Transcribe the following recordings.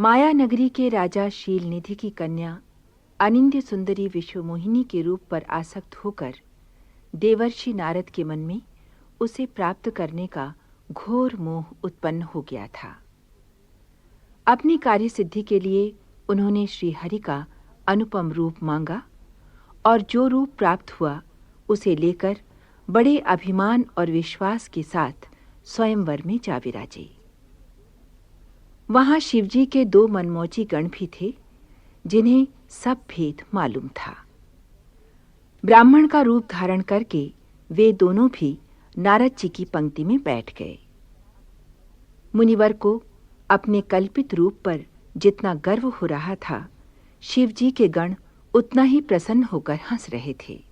माया नगरी के राजा शीलनिधि की कन्या अनिंद्य सुंदरी विश्वमोहिनी के रूप पर आसक्त होकर देवर्षि नारद के मन में उसे प्राप्त करने का घोर मोह उत्पन्न हो गया था। अपनी कार्य सिद्धि के लिए उन्होंने श्री हरि का अनुपम रूप मांगा और जो रूप प्राप्त हुआ उसे लेकर बड़े अभिमान और विश्वास के साथ स्वयंवर में जा विराजे। वहां शिवजी के 2 मनमोजी गण भी थे जिन्हें सब भेद मालूम था। ब्राह्मण का रूप धारण करके वे दोनों भी नारद जी की पंक्ति में बैठ गए। मुनिवर को अपने कल्पित रूप पर जितना गर्व हो रहा था, शिवजी के गण उतना ही प्रसन्न होकर हंस रहे थे।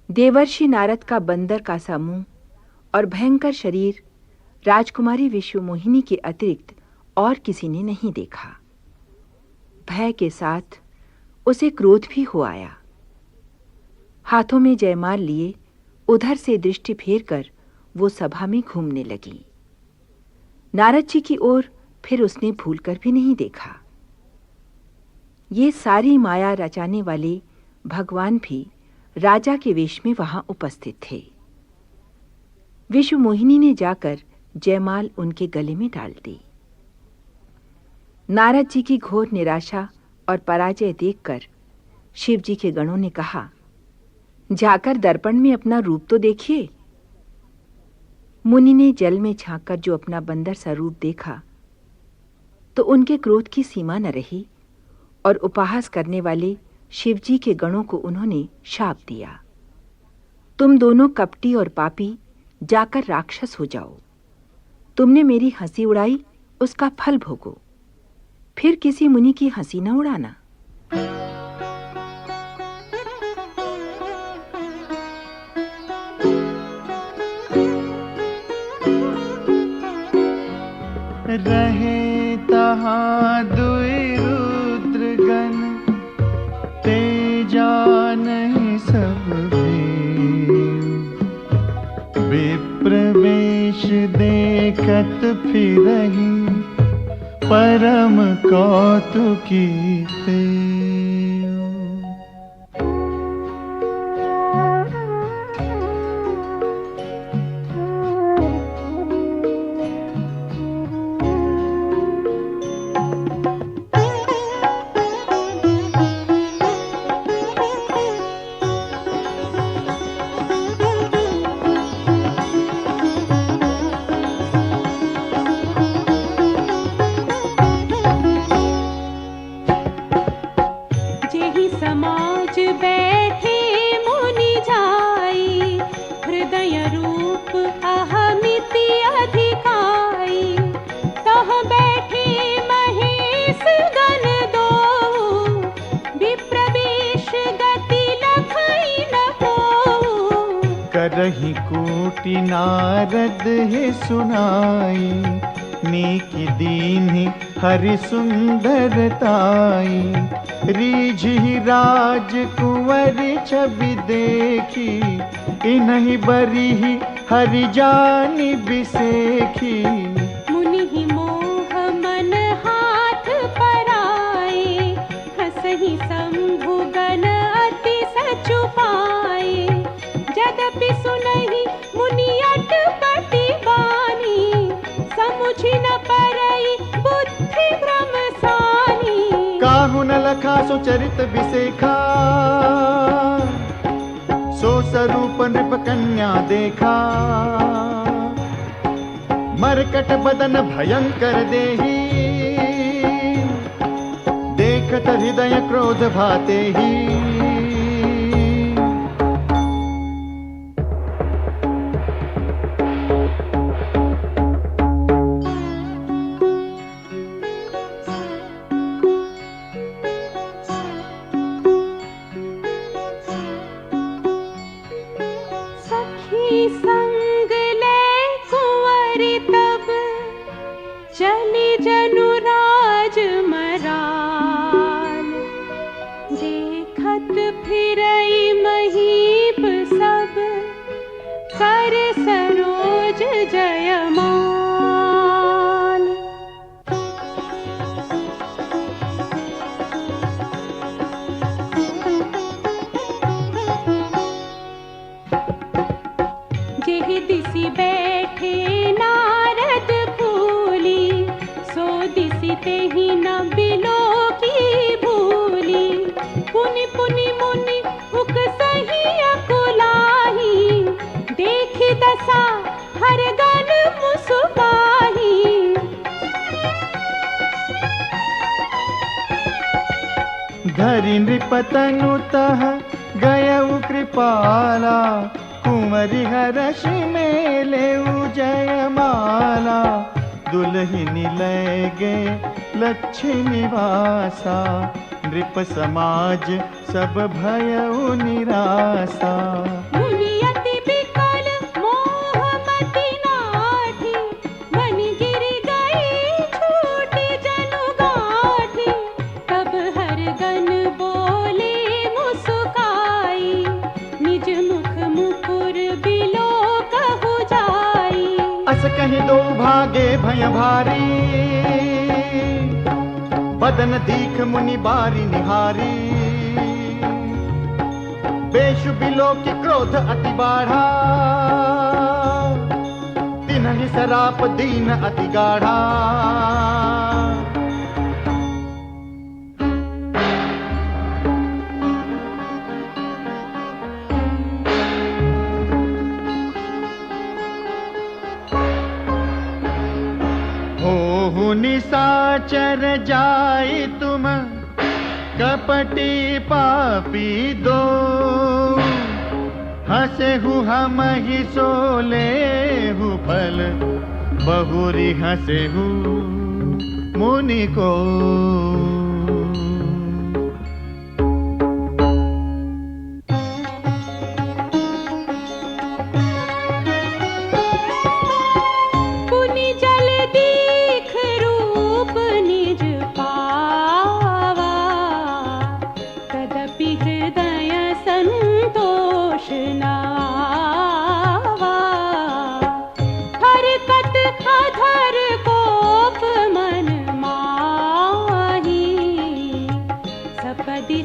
देवर्षि नारद का बंदर का सा मुंह और भयंकर शरीर राजकुमारी विश्वमोहिनी के अतिरिक्त और किसी ने नहीं देखा। भय के साथ उसे क्रोध भी हो आया। हाथों में जयमाल लिए उधर से दृष्टि फेरकर वो सभा में घूमने लगी। नारद जी की ओर फिर उसने भूलकर भी नहीं देखा। ये सारी माया रचाने वाले भगवान भी राजा के वेश में वहां उपस्थित थे। विश्वमोहिनी ने जाकर जयमाल उनके गले में डाल दी। नारद जी की घोर निराशा और पराजय देखकर शिवजी के गणों ने कहा, जाकर दर्पण में अपना रूप तो देखिए। मुनि ने जल में झांककर जो अपना बंदर सा रूप देखा तो उनके क्रोध की सीमा न रही और उपहास करने वाले शिवजी के गणों को उन्होंने शाप दिया, तुम दोनों कपटी और पापी जाकर राक्षस हो जाओ। तुमने मेरी हंसी उड़ाई, उसका फल भोगो। फिर किसी मुनि की हंसी न उड़ाना। रहे तहाँ दुई रुद्रगण, तेजा नहीं सब विप्रवेश देखत फिरहि, परम कौतुकी ते। समाज बैठे मुनि जाई, हृदय रूप अहमिति अधिकाई। तह बैठे महेश गण दो, विप्रवेश गति लखई न हो। करहि कोटि नारद हे सुनाई, नीक दीन्हि हरि सुंदरताई। रीझहि राज कुंवर छवि देखी, इन्हि बरिहि हरि जानि बिसेखी। मुनि मोह मन हाथ पराए, हंसहि शंभु गण अति सचुपाए। जदपि सुनहि मुनि अटपटी बानी, समुझि न परई बुद्धि भ्रम सानी। काहु न लखा सो चरित बिसेखा, सो स्वरूप नृप कन्या देखा। मरकट बदन भयंकर देही, देखत हृदय क्रोध भाते ही। संग ले कुंवरी तब, चली जनु राज मराल। देखत फिरई महीप सब, कर सरोज जयमाल। हंसते ही न बिलो की भूली, पुनि पुनि मुनि उक सही अकुलाही, देखी दशा हर गन मुसुकाही। धरि नृपतनु तह गयउ कृपाला, कुंवरी हरषि मेलेउ जयमाला। दुल्हिनी लय गे लक्ष्मी वासा, नृप समाज सब भयउ निरासा। मुनि अति बिकल मोहमति नाठी, बनि गिर गई छूटी जनु गाठी। तब हर गन बोले मुस्काई, निज मुख मुकुर बिलो कहु जाई। अस कहि दो भागे भय भारी, बदन दीख मुनि बारी निहारी। बेशु बिलो की क्रोध अति बाढ़ा, तिन्हि सराप दीन अति गाढ़ा। हो निशाचर जाई तुम, कपटी पापी दो। हंसेहु हम ही सोलेहु फल, बहुरी हंसेहु मुनि को।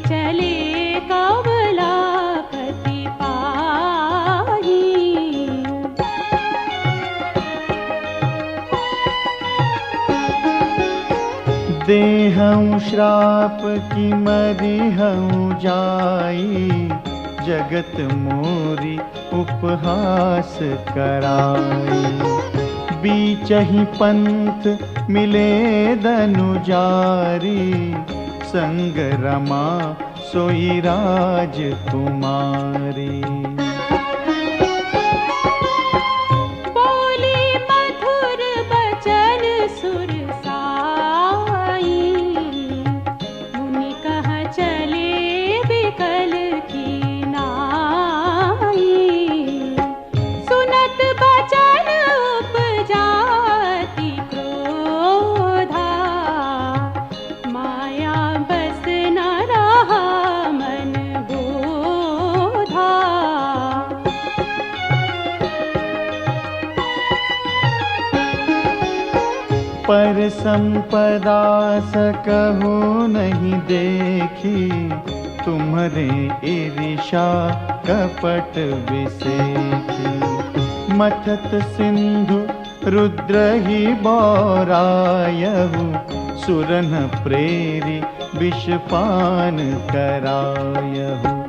चले कमलापति पाही। देहऊँ श्राप की मरिहऊँ जाई, जगत मोरी उपहास कराई। बीचहि पंथ मिले दनुजारी, संग रमा सोई राज तुम्हारी। बोली मधुर बचन सुरसाई, मुनि कहा चले बिकल की नाई। सुनत बचन उपजाति क्रोधा, माया बस न रहा मन बोधा। पर संपदा सकहु नहीं देखी, तुम्हारे ईर्षा कपट विसेखी। मथत सिंधु रुद्र ही बौरायहु, सुरन प्रेरी विषपान करायहु।